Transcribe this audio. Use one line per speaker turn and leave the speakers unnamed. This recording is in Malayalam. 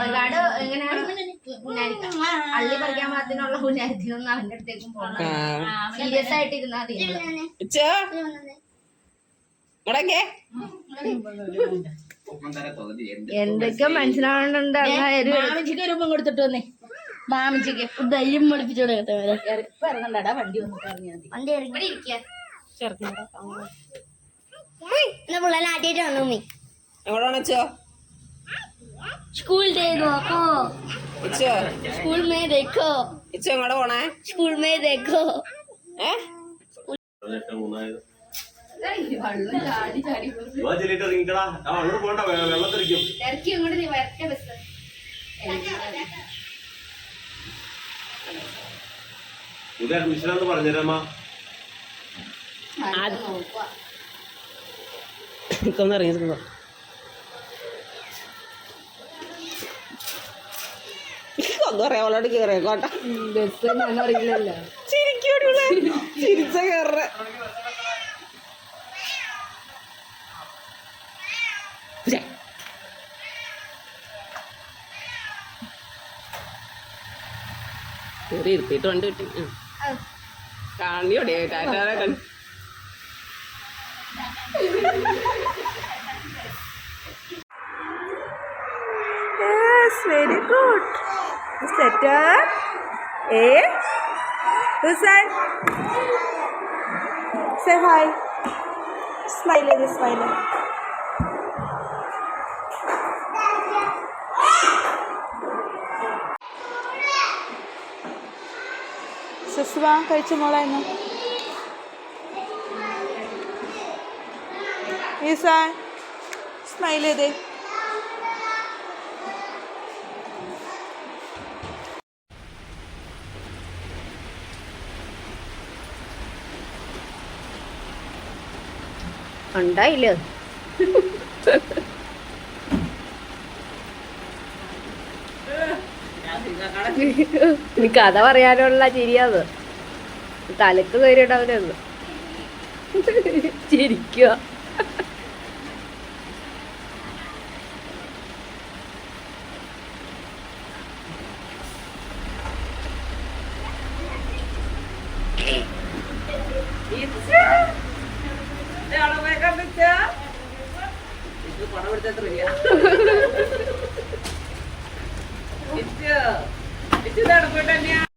ഒരുപാട് ഇങ്ങനെ അള്ളി പറിക്കാൻ പാകത്തിനുള്ള പുണ്യാരത്തിനൊന്നും അവന്റെ അടുത്തേക്കും പോകണം. സീരിയസ് ആയിട്ടിരുന്നാ എന്തൊക്കെ മനസ്സിലാവുന്നുണ്ട്. മാമിച്ചിക്ക് രൂപം കൊടുത്തിട്ട് വന്നേ. മാമിച്ചിക്ക് ധൈര്യം പഠിപ്പിച്ചോടെ ഇറങ്ങണ്ടാ. വണ്ടി വന്നിട്ട് ഇറങ്ങിയാൽ മതി. വണ്ടി ഇരിക്കുക പിള്ളേരാട്ടിട്ട് വന്നു. മീ स्कूल दे देखो स्कूल में देखो स्कूल में देखो
ഒന്നും അറിയാമല്ലോട് കേറിയേക്കോട്ടെ.
അറിയില്ലല്ലോ.
ചിരിച്ച കേറ കേറി ഇരുത്തിട്ട് വണ്ടി കിട്ടി. കാണിയോടെ ടാറ്റാറെ കണ്ടു. Very good. Setter. A. Hussain. Say hi. Smile. Smile. Susva, കഴിച്ചു മോളായിരുന്നു. Hussain. Smile ചെയ്തേ.
ഉണ്ടായില്ല. നീ കഥ പറയാനുള്ള ചിരിയാത്. തലക്ക് കയറിയിട്ടാവുന്നത് ചിരിക്കുക.
ഇത് പണം എടുത്ത